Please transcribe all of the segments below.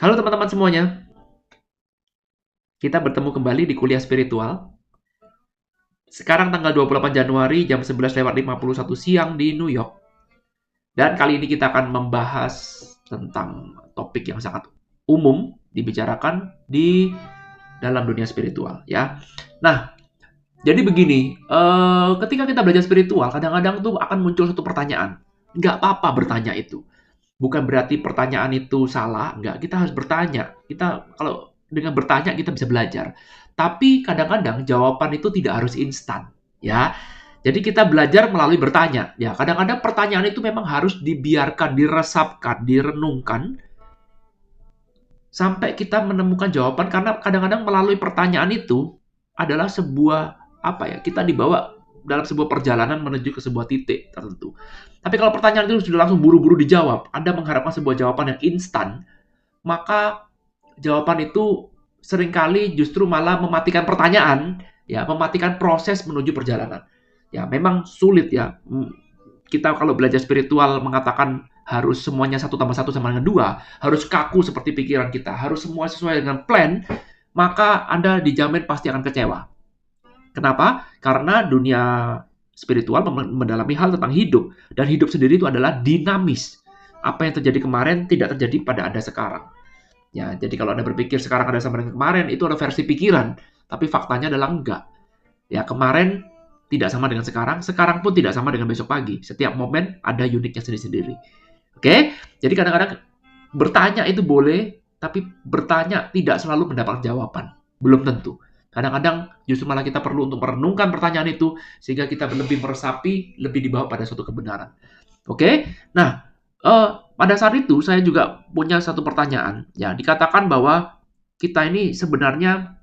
Halo teman-teman semuanya, kita bertemu kembali di kuliah spiritual. Sekarang tanggal 28 Januari jam 11:51 siang di New York. Dan kali ini kita akan membahas tentang topik yang sangat umum dibicarakan di dalam dunia spiritual ya. Nah, jadi begini, ketika kita belajar spiritual, kadang-kadang tuh akan muncul satu pertanyaan. Nggak apa-apa bertanya itu. Bukan berarti pertanyaan itu salah, enggak. Kita harus bertanya. Kita kalau dengan bertanya kita bisa belajar. Tapi kadang-kadang jawaban itu tidak harus instan, ya. Jadi kita belajar melalui bertanya. Ya, kadang-kadang pertanyaan itu memang harus dibiarkan, diresapkan, direnungkan sampai kita menemukan jawaban karena kadang-kadang melalui pertanyaan itu adalah sebuah apa ya? Kita dibawa dalam sebuah perjalanan menuju ke sebuah titik tertentu. Tapi kalau pertanyaan itu sudah langsung buru-buru dijawab, Anda mengharapkan sebuah jawaban yang instan, maka jawaban itu seringkali justru malah mematikan pertanyaan, ya, mematikan proses menuju perjalanan. Ya, memang sulit ya. Kita kalau belajar spiritual mengatakan harus semuanya satu tambah satu sama dengan dua, harus kaku seperti pikiran kita, harus semua sesuai dengan plan, maka Anda dijamin pasti akan kecewa. Kenapa? Karena dunia spiritual mendalami hal tentang hidup, dan hidup sendiri itu adalah dinamis. Apa yang terjadi kemarin tidak terjadi pada Anda sekarang. Ya, jadi kalau Anda berpikir sekarang ada sama dengan kemarin, itu ada versi pikiran, tapi faktanya adalah enggak. Ya, kemarin tidak sama dengan sekarang pun tidak sama dengan besok pagi. Setiap momen ada uniknya sendiri-sendiri. Oke? Jadi kadang-kadang bertanya itu boleh, tapi bertanya tidak selalu mendapatkan jawaban. Belum tentu. Kadang-kadang justru malah kita perlu untuk merenungkan pertanyaan itu, sehingga kita lebih meresapi, lebih dibawa pada suatu kebenaran. Oke? Nah, pada saat itu saya juga punya satu pertanyaan. Ya, dikatakan bahwa kita ini sebenarnya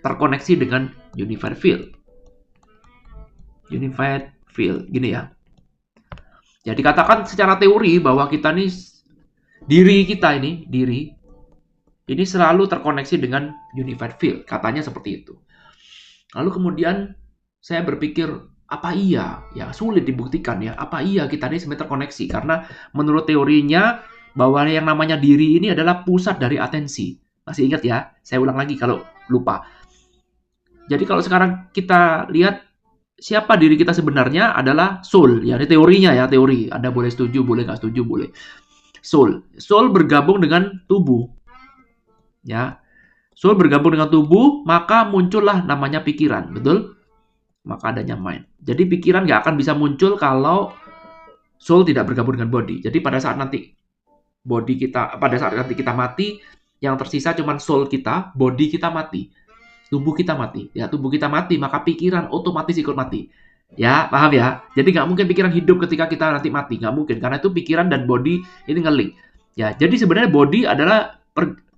terkoneksi dengan unified field. Unified field, gini ya. Ya, dikatakan secara teori bahwa kita ini, diri ini selalu terkoneksi dengan unified field. Katanya seperti itu. Lalu kemudian saya berpikir, apa iya? Ya, sulit dibuktikan ya. Apa iya kita ini sebenarnya terkoneksi? Karena menurut teorinya bahwa yang namanya diri ini adalah pusat dari atensi. Masih ingat ya? Saya ulang lagi kalau lupa. Jadi kalau sekarang kita lihat siapa diri kita sebenarnya adalah soul. Ya, ini teorinya ya, teori. Anda boleh setuju, boleh nggak setuju, boleh. Soul. Soul bergabung dengan tubuh. Ya. Soul bergabung dengan tubuh, maka muncullah namanya pikiran. Betul? Maka adanya mind. Jadi pikiran nggak akan bisa muncul kalau soul tidak bergabung dengan body. Jadi pada saat nanti kita mati, yang tersisa cuma soul kita, body kita mati, tubuh kita mati. Ya, tubuh kita mati, maka pikiran otomatis ikut mati. Ya, paham ya? Jadi nggak mungkin pikiran hidup ketika kita nanti mati, nggak mungkin. Karena itu pikiran dan body ini nge-link. Ya, jadi sebenarnya body adalah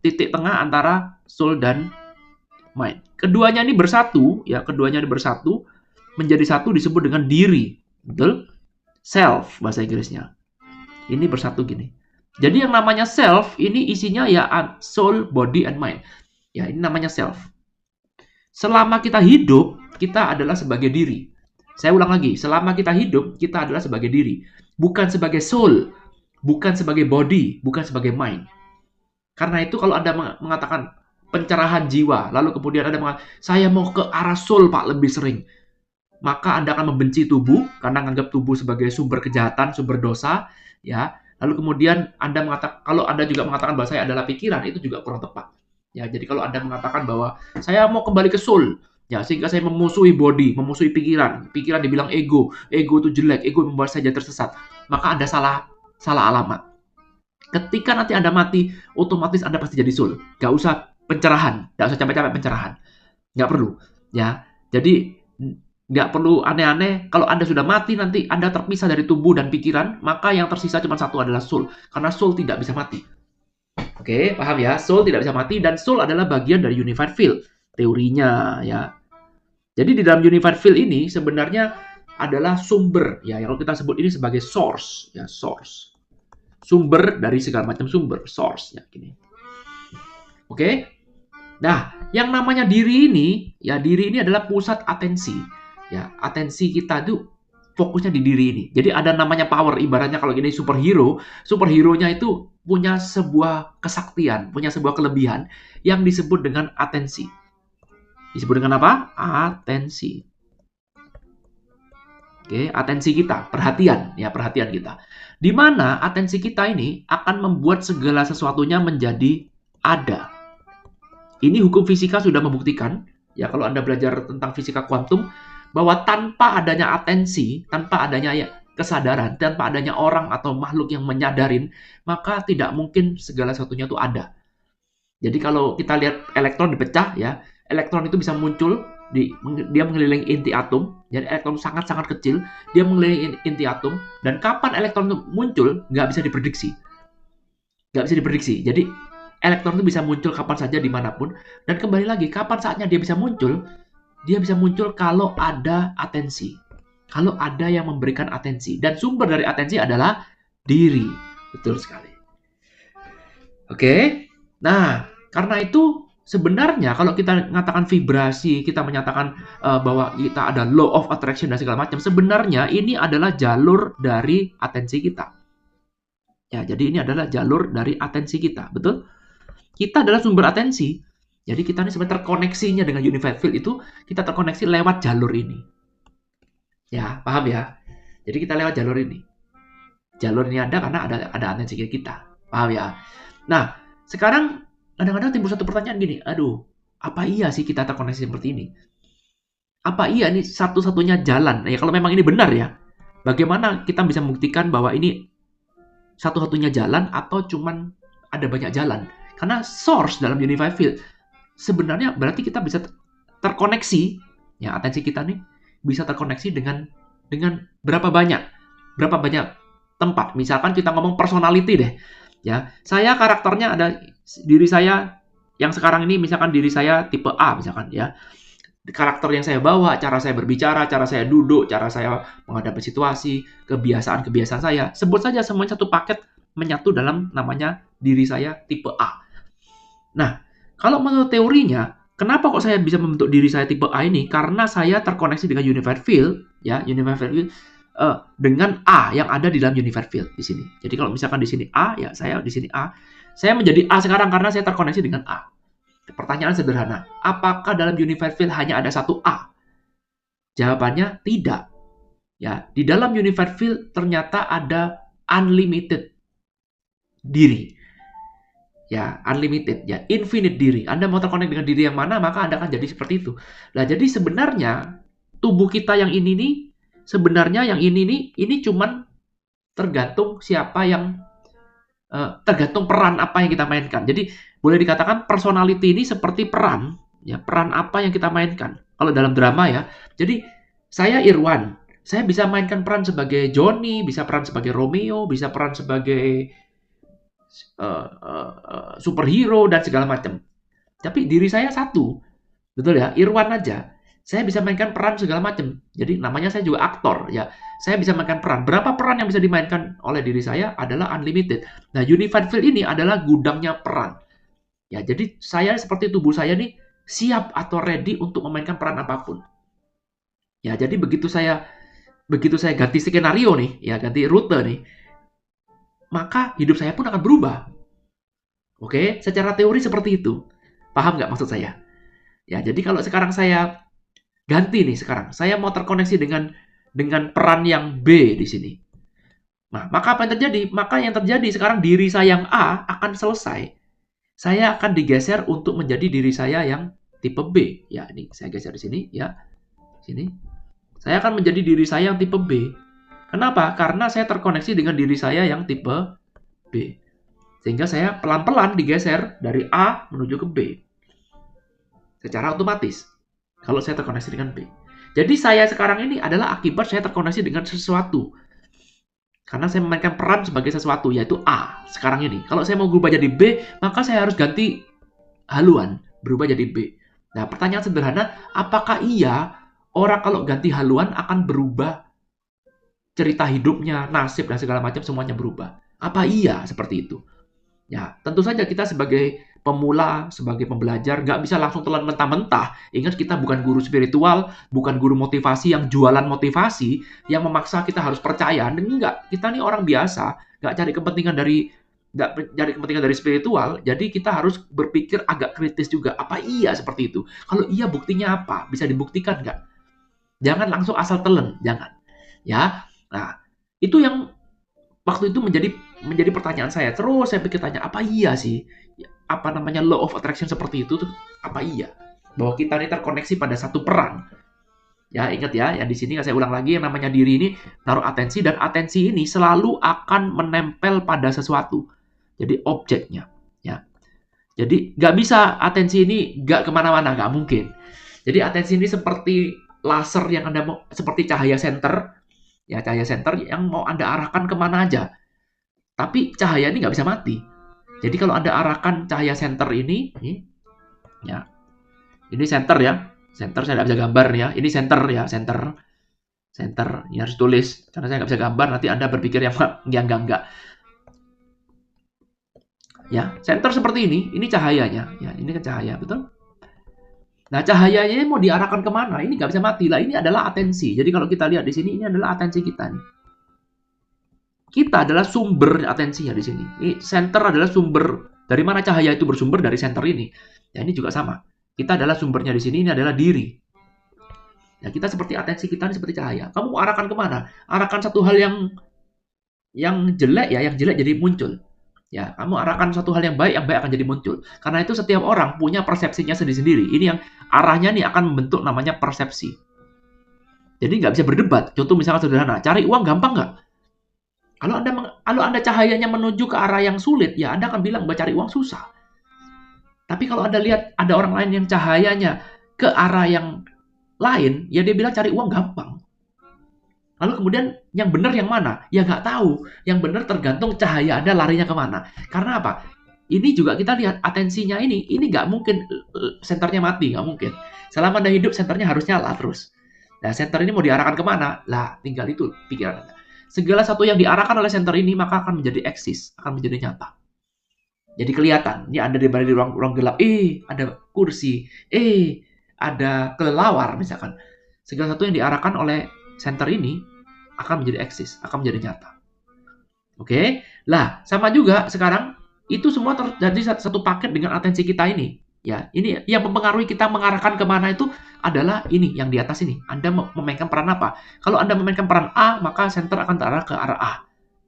titik tengah antara soul dan mind. Keduanya ini bersatu, menjadi satu disebut dengan diri. Betul? Self bahasa Inggrisnya. Ini bersatu gini. Jadi yang namanya self ini isinya ya soul, body, and mind. Ya, ini namanya self. Selama kita hidup, kita adalah sebagai diri. Saya ulang lagi, selama kita hidup, kita adalah sebagai diri. Bukan sebagai soul, bukan sebagai body, bukan sebagai mind. Karena itu kalau Anda mengatakan pencerahan jiwa, lalu kemudian Anda mengatakan, saya mau ke arah soul Pak lebih sering, maka Anda akan membenci tubuh karena menganggap tubuh sebagai sumber kejahatan, sumber dosa, ya. Lalu kemudian Anda mengatakan, kalau Anda juga mengatakan bahwa saya adalah pikiran, itu juga kurang tepat. Ya, jadi kalau Anda mengatakan bahwa saya mau kembali ke soul, ya, sehingga saya memusuhi body, memusuhi pikiran, pikiran dibilang ego itu jelek, ego membuat saya jadi tersesat, maka Anda salah alamat. Ketika nanti Anda mati, otomatis Anda pasti jadi soul. Gak usah pencerahan, gak usah capek-capek pencerahan, gak perlu, ya. Jadi nggak perlu aneh-aneh. Kalau Anda sudah mati, nanti Anda terpisah dari tubuh dan pikiran, maka yang tersisa cuma satu adalah soul. Karena soul tidak bisa mati. Oke, paham ya? Soul tidak bisa mati, dan soul adalah bagian dari unified field. Teorinya, ya. Jadi di dalam unified field ini sebenarnya adalah sumber, ya, yang kita sebut ini sebagai source, ya, source. Sumber dari segala macam sumber, source, ya, gini. Oke? Nah, yang namanya diri ini, ya, diri ini adalah pusat atensi. Ya, atensi kita itu fokusnya di diri ini. Jadi ada namanya power, ibaratnya kalau gini superhero, superhero-nya itu punya sebuah kesaktian, punya sebuah kelebihan yang disebut dengan atensi. Disebut dengan apa? Atensi. Oke, atensi kita, perhatian kita. Di mana atensi kita ini akan membuat segala sesuatunya menjadi ada. Ini hukum fisika sudah membuktikan, ya kalau Anda belajar tentang fisika kuantum, bahwa tanpa adanya atensi, tanpa adanya kesadaran, tanpa adanya orang atau makhluk yang menyadarin, maka tidak mungkin segala sesuatunya itu ada. Jadi kalau kita lihat elektron dipecah, ya, elektron itu bisa muncul, dia mengelilingi inti atom. Jadi elektron sangat-sangat kecil, dia mengelilingi inti atom, dan kapan elektron itu muncul nggak bisa diprediksi. Jadi elektron itu bisa muncul kapan saja dimanapun, dan kembali lagi kapan saatnya dia bisa muncul? Dia bisa muncul kalau ada atensi, kalau ada yang memberikan atensi, dan sumber dari atensi adalah diri. Betul sekali. Oke, nah karena itu sebenarnya kalau kita mengatakan vibrasi, kita menyatakan bahwa kita ada law of attraction dan segala macam, sebenarnya ini adalah jalur dari atensi kita. Ya, jadi ini adalah jalur dari atensi kita, betul? Kita adalah sumber atensi. Jadi kita ini sebenarnya terkoneksinya dengan unified field itu, kita terkoneksi lewat jalur ini. Ya, paham ya? Jadi kita lewat jalur ini. Jalur ini ada karena ada atensi kita. Paham ya? Nah, sekarang kadang-kadang timbul satu pertanyaan gini, aduh, apa iya sih kita terkoneksi seperti ini? Apa iya ini satu-satunya jalan? Ya kalau memang ini benar ya, bagaimana kita bisa membuktikan bahwa ini satu-satunya jalan atau cuman ada banyak jalan? Karena source dalam unified field sebenarnya berarti kita bisa terkoneksi, ya atensi kita nih bisa terkoneksi dengan berapa banyak tempat. Misalkan kita ngomong personality deh. Ya, saya karakternya ada diri saya yang sekarang ini, misalkan diri saya tipe A misalkan ya. Karakter yang saya bawa, cara saya berbicara, cara saya duduk, cara saya menghadapi situasi, kebiasaan-kebiasaan saya, sebut saja semuanya satu paket menyatu dalam namanya diri saya tipe A. Nah, kalau menurut teorinya, kenapa kok saya bisa membentuk diri saya tipe A ini? Karena saya terkoneksi dengan unified field, ya, unified field dengan A yang ada di dalam unified field di sini. Jadi kalau misalkan di sini A, ya saya di sini A. Saya menjadi A sekarang karena saya terkoneksi dengan A. Pertanyaan sederhana, apakah dalam unified field hanya ada satu A? Jawabannya tidak. Ya, di dalam unified field ternyata ada unlimited diri. Ya, unlimited, ya, infinite diri. Anda mau terkonek dengan diri yang mana, maka Anda akan jadi seperti itu. Nah, jadi sebenarnya tubuh kita yang ini nih, sebenarnya yang ini cuman tergantung siapa yang tergantung peran apa yang kita mainkan. Jadi boleh dikatakan personality ini seperti peran, ya, peran apa yang kita mainkan. Kalau dalam drama ya. Jadi saya Irwan, saya bisa mainkan peran sebagai Johnny, bisa peran sebagai Romeo, bisa peran sebagai superhero dan segala macam. Tapi diri saya satu. Betul ya, Irwan aja. Saya bisa mainkan peran segala macam. Jadi namanya saya juga aktor ya. Saya bisa mainkan peran. Berapa peran yang bisa dimainkan oleh diri saya adalah unlimited. Nah, unified field ini adalah gudangnya peran. Ya, jadi saya seperti tubuh saya nih siap atau ready untuk memainkan peran apapun. Ya, jadi begitu saya ganti skenario nih, ya ganti rute nih, maka hidup saya pun akan berubah. Oke, secara teori seperti itu. Paham nggak maksud saya? Ya, jadi kalau sekarang saya ganti nih sekarang. Saya mau terkoneksi dengan peran yang B di sini. Nah, maka apa yang terjadi? Maka yang terjadi sekarang diri saya yang A akan selesai. Saya akan digeser untuk menjadi diri saya yang tipe B. Ya, ini saya geser di sini ya. Sini. Saya akan menjadi diri saya yang tipe B. Kenapa? Karena saya terkoneksi dengan diri saya yang tipe B. Sehingga saya pelan-pelan digeser dari A menuju ke B. Secara otomatis. Kalau saya terkoneksi dengan B. Jadi saya sekarang ini adalah akibat saya terkoneksi dengan sesuatu. Karena saya memainkan peran sebagai sesuatu, yaitu A sekarang ini. Kalau saya mau berubah jadi B, maka saya harus ganti haluan, berubah jadi B. Nah, pertanyaan sederhana, apakah iya orang kalau ganti haluan akan berubah cerita hidupnya, nasib, dan segala macam semuanya berubah? Apa iya seperti itu? Ya, tentu saja kita sebagai pemula, sebagai pembelajar, nggak bisa langsung telan mentah-mentah. Ingat, kita bukan guru spiritual, bukan guru motivasi yang jualan motivasi, yang memaksa kita harus percaya. Enggak, kita nih orang biasa, nggak cari kepentingan nggak cari kepentingan dari spiritual, jadi kita harus berpikir agak kritis juga. Apa iya seperti itu? Kalau iya, buktinya apa? Bisa dibuktikan nggak? Jangan langsung asal telan, jangan. Ya, nah itu yang waktu itu menjadi pertanyaan saya. Terus saya pikir tanya, apa iya sih? Apa namanya law of attraction seperti itu tuh? Apa iya? Bahwa kita ini terkoneksi pada satu peran. Ya, ingat ya di sini saya ulang lagi, yang namanya diri ini naruh atensi, dan atensi ini selalu akan menempel pada sesuatu. Jadi objeknya, ya. Jadi nggak bisa atensi ini nggak kemana-mana, nggak mungkin. Jadi atensi ini seperti laser yang Anda mau, seperti cahaya senter, ya cahaya senter yang mau Anda arahkan kemana aja. Tapi cahaya ini nggak bisa mati. Jadi kalau Anda arahkan cahaya senter ini, ya, ini center ya. Center saya nggak bisa gambar ya. Ini center ya, center. Center, ini harus tulis. Karena saya nggak bisa gambar, nanti Anda berpikir yang enggak. Ya, center seperti ini cahayanya. Ya, ini kan cahaya, betul? Nah, cahayanya mau diarahkan kemana? Ini nggak bisa mati lah. Ini adalah atensi. Jadi kalau kita lihat di sini, ini adalah atensi kita nih. Kita adalah sumber atensinya di sini. Ini center adalah sumber, dari mana cahaya itu bersumber, dari center ini. Ya, ini juga sama. Kita adalah sumbernya di sini, ini adalah diri. Ya, kita seperti atensi kita ini seperti cahaya. Kamu arahkan kemana? Arahkan satu hal yang jelek ya, yang jelek jadi muncul. Ya, kamu arahkan satu hal yang baik akan jadi muncul. Karena itu setiap orang punya persepsinya sendiri-sendiri. Ini yang arahnya nih akan membentuk namanya persepsi. Jadi nggak bisa berdebat. Contoh misalnya sederhana, cari uang gampang nggak? Kalau anda cahayanya menuju ke arah yang sulit, ya Anda akan bilang bahwa cari uang susah. Tapi kalau Anda lihat ada orang lain yang cahayanya ke arah yang lain, ya dia bilang cari uang gampang. Lalu kemudian yang benar yang mana? Ya nggak tahu. Yang benar tergantung cahaya Anda larinya kemana. Karena apa? Ini juga kita lihat atensinya ini nggak mungkin senternya mati, nggak mungkin. Selama Anda hidup, senternya harus nyala terus. Nah, senter ini mau diarahkan kemana? Lah, tinggal itu pikiran Anda. Segala satu yang diarahkan oleh senter ini maka akan menjadi eksis, akan menjadi nyata. Jadi kelihatan, ini Anda berada di ruang gelap, ada kursi, ada kelelawar misalkan. Segala satu yang diarahkan oleh center ini akan menjadi eksis, akan menjadi nyata. Oke? Lah, sama juga sekarang itu semua terjadi satu paket dengan atensi kita ini. Ya, ini yang mempengaruhi kita mengarahkan kemana itu adalah ini yang di atas ini. Anda memainkan peran apa? Kalau Anda memainkan peran A, maka center akan terarah ke arah A.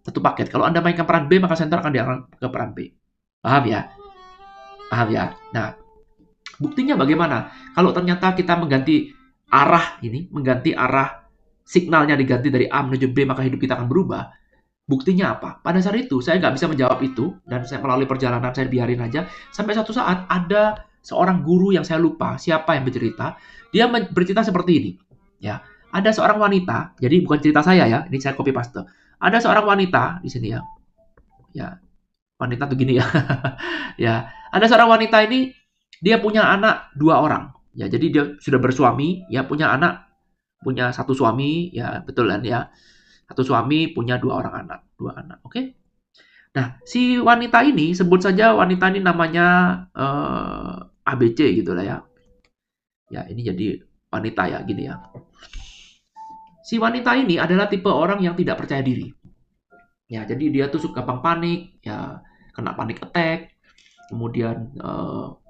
Satu paket. Kalau Anda mainkan peran B, maka center akan diarah ke peran B. Paham ya? Paham ya? Nah, buktinya bagaimana? Kalau ternyata kita mengganti arah ini, mengganti arah signalnya diganti dari A menuju B, maka hidup kita akan berubah. Buktinya apa? Pada saat itu, saya nggak bisa menjawab itu, dan saya melalui perjalanan, saya biarin aja. Sampai suatu saat, ada seorang guru yang saya lupa siapa yang bercerita. Dia bercerita seperti ini. Ya, ada seorang wanita, jadi bukan cerita saya ya, ini saya copy paste. Ada seorang wanita di sini ya. Ya, wanita tuh gini ya. Ya, ada seorang wanita ini, dia punya anak 2 orang. Ya, jadi dia sudah bersuami, ya punya anak, punya 1 suami, ya betul kan ya. 1 suami punya 2 orang anak, 2 anak, oke? Nah, si wanita ini, sebut saja wanita ini namanya ABC gitu lah ya. Ya, ini jadi wanita ya, gini ya. Si wanita ini adalah tipe orang yang tidak percaya diri. Ya, jadi dia tuh suka gampang panik, ya kena panic attack, kemudian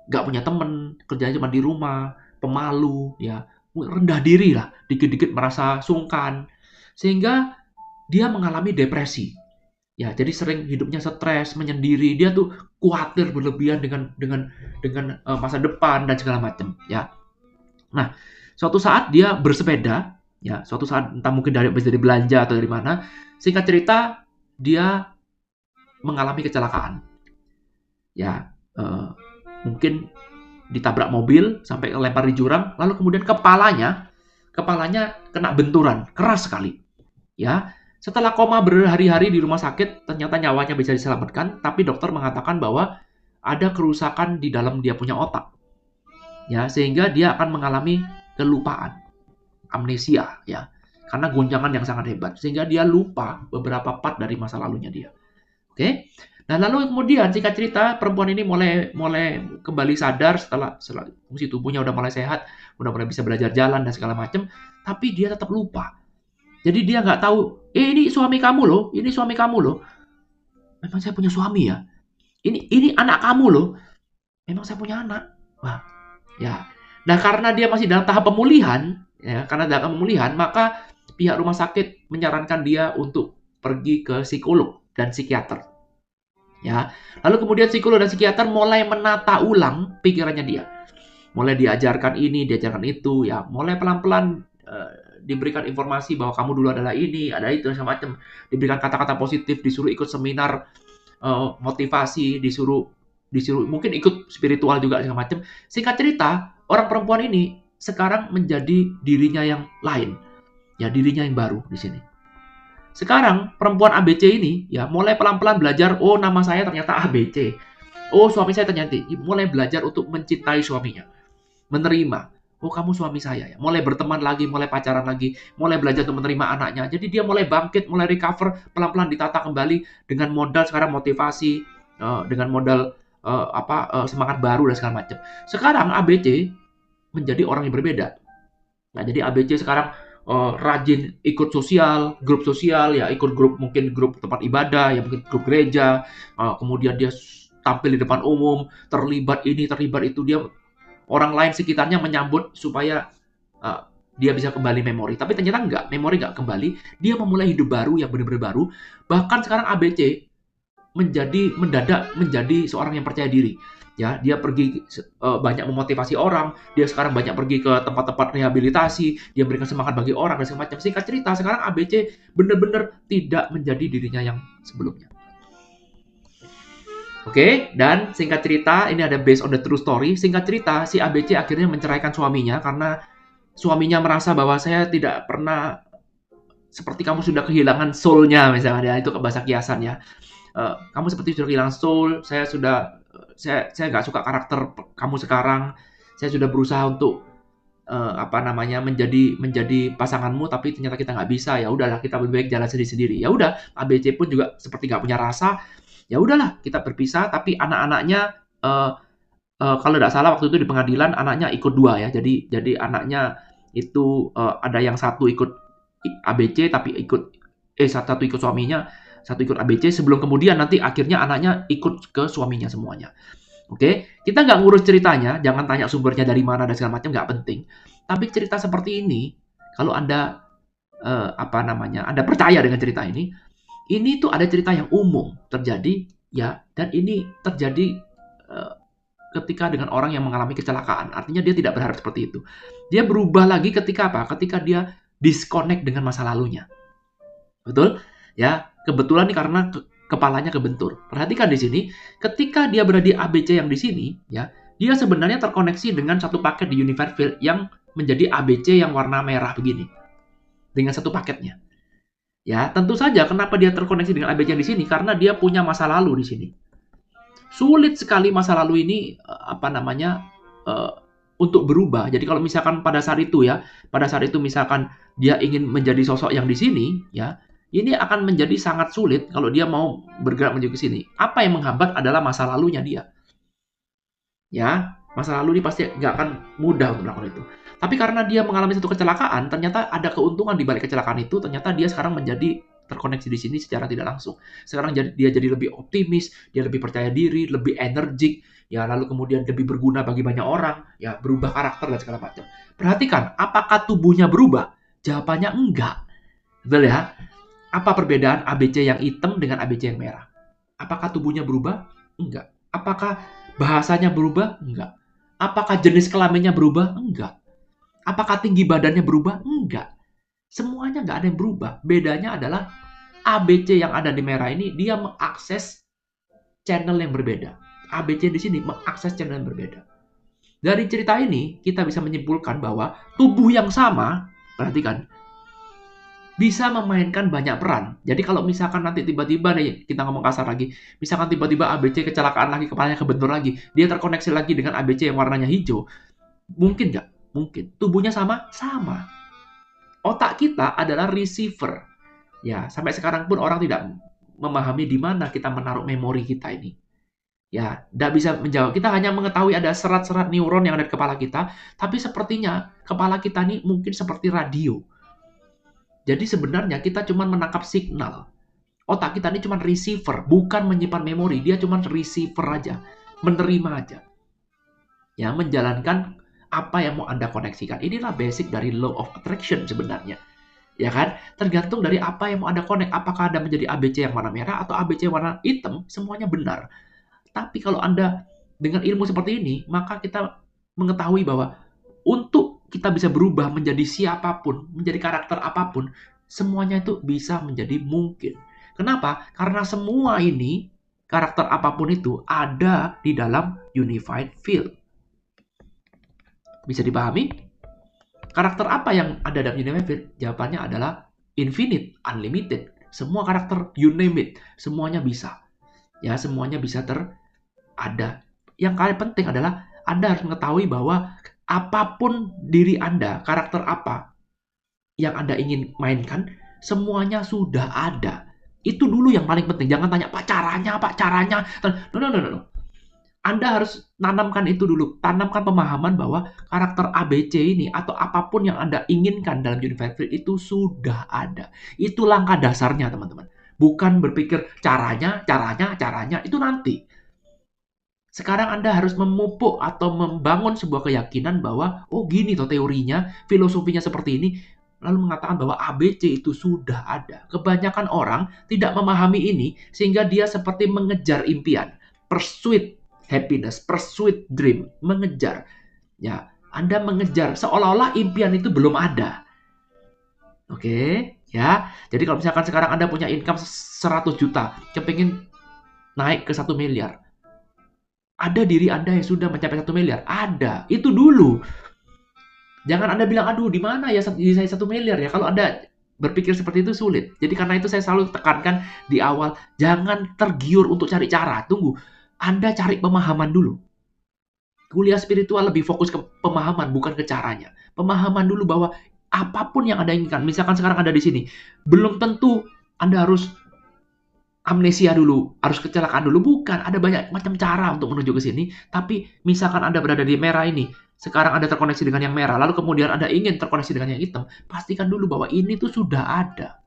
nggak punya temen, kerjanya cuma di rumah, pemalu, ya rendah diri lah, dikit-dikit merasa sungkan, sehingga dia mengalami depresi. Ya, jadi sering hidupnya stres, menyendiri, dia tuh khawatir berlebihan dengan masa depan dan segala macam, ya. Nah, suatu saat dia bersepeda, ya, suatu saat entah mungkin dari belanja atau dari mana, singkat cerita dia mengalami kecelakaan. Ya, mungkin ditabrak mobil sampai lempar di jurang, lalu kemudian kepalanya kena benturan keras sekali. Ya, setelah koma berhari-hari di rumah sakit, ternyata nyawanya bisa diselamatkan, tapi dokter mengatakan bahwa ada kerusakan di dalam dia punya otak. Ya, sehingga dia akan mengalami kelupaan, amnesia ya. Karena goncangan yang sangat hebat, sehingga dia lupa beberapa part dari masa lalunya dia. Oke? Nah, lalu kemudian singkat cerita, perempuan ini mulai kembali sadar setelah fungsi tubuhnya udah mulai sehat, udah mulai bisa belajar jalan dan segala macam, tapi dia tetap lupa. Jadi dia nggak tahu, ini suami kamu loh, ini suami kamu loh. memang saya punya suami ya? Ini anak kamu loh. Memang saya punya anak. Wah, ya. Nah, karena dia masih dalam tahap pemulihan, ya, karena dalam pemulihan, maka pihak rumah sakit menyarankan dia untuk pergi ke psikolog dan psikiater. Ya. Lalu kemudian psikolog dan psikiater mulai menata ulang pikirannya dia. Mulai diajarkan ini, diajarkan itu, ya, mulai pelan-pelan diberikan informasi bahwa kamu dulu adalah ini, ada itu, macam-macam. Diberikan kata-kata positif, disuruh ikut seminar motivasi, disuruh mungkin ikut spiritual juga segala macam. Singkat cerita, orang perempuan ini sekarang menjadi dirinya yang lain. Ya, dirinya yang baru di sini. Sekarang perempuan ABC ini ya mulai pelan-pelan belajar, oh nama saya ternyata ABC. Oh, suami saya ternyata mulai belajar untuk mencintai suaminya. Menerima. Oh, kamu suami saya ya. Mulai berteman lagi, mulai pacaran lagi, mulai belajar untuk menerima anaknya. Jadi dia mulai bangkit, mulai recover, pelan-pelan ditata kembali dengan modal sekarang motivasi, dengan modal semangat baru dan segala macam. Sekarang ABC menjadi orang yang berbeda. Nah, jadi ABC sekarang rajin ikut grup sosial, ya ikut grup mungkin grup tempat ibadah, ya mungkin grup gereja, kemudian dia tampil di depan umum, terlibat ini, terlibat itu, dia orang lain sekitarnya menyambut supaya dia bisa kembali memori. Tapi ternyata enggak, memori enggak kembali, dia memulai hidup baru yang benar-benar baru. Bahkan sekarang ABC mendadak menjadi seorang yang percaya diri. Ya, dia pergi banyak memotivasi orang, dia sekarang banyak pergi ke tempat-tempat rehabilitasi, dia berikan semangat bagi orang dan segala macam. Singkat cerita, sekarang ABC benar-benar tidak menjadi dirinya yang sebelumnya. Oke, dan singkat cerita, ini ada based on the true story. Singkat cerita, si ABC akhirnya menceraikan suaminya karena suaminya merasa bahwa saya tidak pernah seperti kamu sudah kehilangan soul-nya, misalnya, ya, itu ke bahasa kiasan ya. Kamu seperti sudah kehilangan soul, saya nggak suka karakter kamu sekarang. Saya sudah berusaha untuk menjadi pasanganmu, tapi ternyata kita nggak bisa. Ya udahlah, kita lebih baik jalan sendiri-sendiri. Ya udah, ABC pun juga seperti nggak punya rasa. Ya udahlah, kita berpisah. Tapi anak-anaknya kalau nggak salah waktu itu di pengadilan anaknya ikut 2 ya. Jadi anaknya itu ada yang satu ikut ABC tapi satu ikut suaminya, satu ikut ABC, sebelum kemudian nanti akhirnya anaknya ikut ke suaminya semuanya. Oke, kita nggak ngurus ceritanya, jangan tanya sumbernya dari mana dan segala macam, nggak penting. Tapi cerita seperti ini, kalau Anda Anda percaya dengan cerita ini tuh ada cerita yang umum terjadi ya, dan ini terjadi ketika dengan orang yang mengalami kecelakaan. Artinya dia tidak berharap seperti itu. Dia berubah lagi ketika apa? Ketika dia disconnect dengan masa lalunya. Betul? Ya, kebetulan nih karena kepalanya kebentur. Perhatikan di sini, ketika dia berada di ABC yang di sini, ya, dia sebenarnya terkoneksi dengan satu paket di Universe Field yang menjadi ABC yang warna merah begini. Dengan satu paketnya. Ya, tentu saja kenapa dia terkoneksi dengan ABC yang di sini, karena dia punya masa lalu di sini. Sulit sekali masa lalu ini untuk berubah. Jadi kalau misalkan pada saat itu misalkan dia ingin menjadi sosok yang di sini, ya, ini akan menjadi sangat sulit kalau dia mau bergerak menuju ke sini. Apa yang menghambat adalah masa lalunya dia. Ya, masa lalu ini pasti nggak akan mudah untuk melakukan itu. Tapi karena dia mengalami satu kecelakaan, ternyata ada keuntungan di balik kecelakaan itu, ternyata dia sekarang menjadi terkoneksi di sini secara tidak langsung. Sekarang dia jadi lebih optimis, dia lebih percaya diri, lebih energik, ya, lalu kemudian lebih berguna bagi banyak orang, ya, berubah karakter dan segala macam. Perhatikan, apakah tubuhnya berubah? Jawabannya enggak. Betul ya? Apa perbedaan ABC yang hitam dengan ABC yang merah? Apakah tubuhnya berubah? Enggak. Apakah bahasanya berubah? Enggak. Apakah jenis kelaminnya berubah? Enggak. Apakah tinggi badannya berubah? Enggak. Semuanya nggak ada yang berubah. Bedanya adalah ABC yang ada di merah ini, dia mengakses channel yang berbeda. ABC di sini mengakses channel yang berbeda. Dari cerita ini, kita bisa menyimpulkan bahwa tubuh yang sama, perhatikan, bisa memainkan banyak peran. Jadi kalau misalkan nanti tiba-tiba nih, kita ngomong kasar lagi, misalkan tiba-tiba ABC kecelakaan lagi, kepalanya kebentur lagi, dia terkoneksi lagi dengan ABC yang warnanya hijau, mungkin nggak? Mungkin. Tubuhnya sama? Sama. Otak kita adalah receiver. Ya, sampai sekarang pun orang tidak memahami di mana kita menaruh memori kita ini. Ya, tidak bisa menjawab. Kita hanya mengetahui ada serat-serat neuron yang ada di kepala kita, tapi sepertinya kepala kita ini mungkin seperti radio. Jadi sebenarnya kita cuma menangkap signal. Otak kita ini cuma receiver, bukan menyimpan memori. Dia cuma receiver aja, menerima aja. Ya, menjalankan apa yang mau Anda koneksikan. Inilah basic dari law of attraction sebenarnya. Ya kan? Tergantung dari apa yang mau Anda connect. Apakah Anda menjadi ABC yang warna merah atau ABC warna hitam, semuanya benar. Tapi kalau Anda dengan ilmu seperti ini, maka kita mengetahui bahwa untuk kita bisa berubah menjadi siapapun, menjadi karakter apapun, semuanya itu bisa menjadi mungkin. Kenapa? Karena semua ini, karakter apapun itu, ada di dalam unified field. Bisa dipahami? Karakter apa yang ada dalam unified field? Jawabannya adalah infinite, unlimited. Semua karakter, you name it, semuanya bisa. Ya, semuanya bisa ada. Yang paling penting adalah Anda harus mengetahui bahwa apapun diri Anda, karakter apa yang Anda ingin mainkan, semuanya sudah ada. Itu dulu yang paling penting. Jangan tanya, Pak caranya. No. Anda harus tanamkan itu dulu. Tanamkan pemahaman bahwa karakter ABC ini atau apapun yang Anda inginkan dalam unified field itu sudah ada. Itu langkah dasarnya, teman-teman. Bukan berpikir caranya, itu nanti. Sekarang Anda harus memupuk atau membangun sebuah keyakinan bahwa, oh gini toh teorinya, filosofinya seperti ini, lalu mengatakan bahwa ABC itu sudah ada. Kebanyakan orang tidak memahami ini, sehingga dia seperti mengejar impian. Pursuit happiness, pursuit dream, mengejar. Ya, Anda mengejar, seolah-olah impian itu belum ada. Oke, ya. Jadi kalau misalkan sekarang Anda punya income 100 juta, kepingin naik ke 1 miliar. Ada diri Anda yang sudah mencapai 1 miliar? Ada. Itu dulu. Jangan Anda bilang, aduh di mana ya diri saya 1 miliar ya? Kalau Anda berpikir seperti itu sulit. Jadi karena itu saya selalu tekankan di awal, jangan tergiur untuk cari cara. Tunggu. Anda cari pemahaman dulu. Kuliah spiritual lebih fokus ke pemahaman, bukan ke caranya. Pemahaman dulu bahwa apapun yang Anda inginkan, misalkan sekarang Anda di sini, belum tentu Anda harus amnesia dulu, harus kecelakaan dulu. Bukan, ada banyak macam cara untuk menuju ke sini. Tapi misalkan Anda berada di merah ini, sekarang Anda terkoneksi dengan yang merah, lalu kemudian Anda ingin terkoneksi dengan yang hitam, pastikan dulu bahwa ini tuh sudah ada.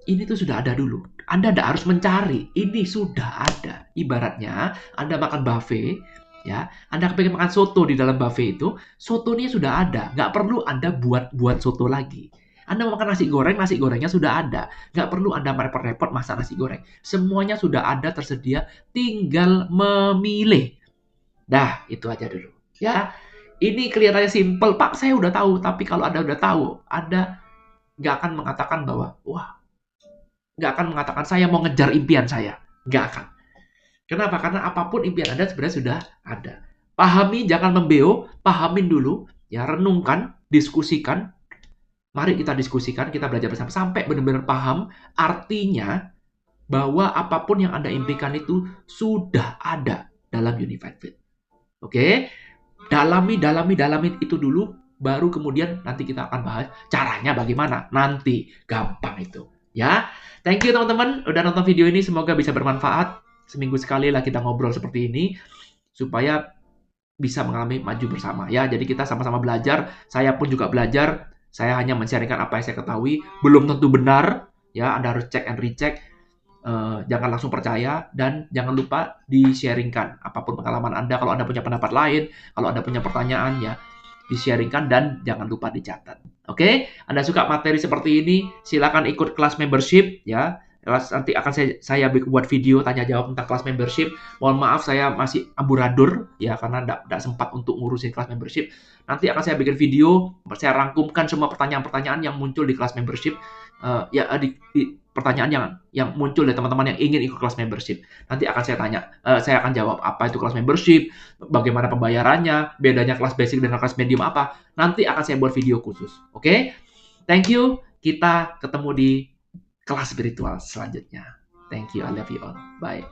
Ini tuh sudah ada dulu. Anda tidak harus mencari, ini sudah ada. Ibaratnya Anda makan buffet, ya, Anda pengen makan soto di dalam buffet itu, sotonya sudah ada. Nggak perlu Anda buat soto lagi. Anda mau makan nasi gorengnya sudah ada. Nggak perlu Anda repot-repot masak nasi goreng. Semuanya sudah ada tersedia, tinggal memilih. Dah, itu aja dulu. Ya, ini kelihatannya simple. Pak, saya udah tahu. Tapi kalau Anda udah tahu, Anda nggak akan mengatakan bahwa, wah, nggak akan mengatakan saya mau ngejar impian saya. Nggak akan. Kenapa? Karena apapun impian Anda sebenarnya sudah ada. Pahami, jangan membeo. Pahamin dulu. Ya, renungkan, diskusikan. Mari kita diskusikan, kita belajar bersama sampai benar-benar paham artinya bahwa apapun yang Anda impikan itu sudah ada dalam unified field. Oke? Dalami itu dulu, baru kemudian nanti kita akan bahas caranya bagaimana. Nanti gampang itu. Ya. Thank you teman-teman udah nonton video ini, semoga bisa bermanfaat. Seminggu sekali lah kita ngobrol seperti ini supaya bisa mengalami maju bersama ya. Jadi kita sama-sama belajar, saya pun juga belajar. Saya hanya men-sharingkan apa yang saya ketahui, belum tentu benar, ya. Anda harus cek and recheck, jangan langsung percaya, dan jangan lupa di-sharingkan apapun pengalaman Anda. Kalau Anda punya pendapat lain, kalau Anda punya pertanyaan, ya di-sharingkan dan jangan lupa dicatat. Oke? Anda suka materi seperti ini, silakan ikut kelas membership, ya. Nanti akan saya buat video tanya jawab tentang kelas membership. Mohon maaf saya masih amburadul ya karena tidak sempat untuk ngurusin kelas membership. Nanti akan saya bikin video, saya rangkumkan semua pertanyaan-pertanyaan yang muncul di kelas membership. Di pertanyaan yang muncul dari teman-teman yang ingin ikut kelas membership. Nanti akan saya tanya, saya akan jawab apa itu kelas membership, bagaimana pembayarannya, bedanya kelas basic dengan kelas medium apa. Nanti akan saya buat video khusus. Oke? Thank you. Kita ketemu di kelas spiritual selanjutnya. Thank you. I love you all. Bye.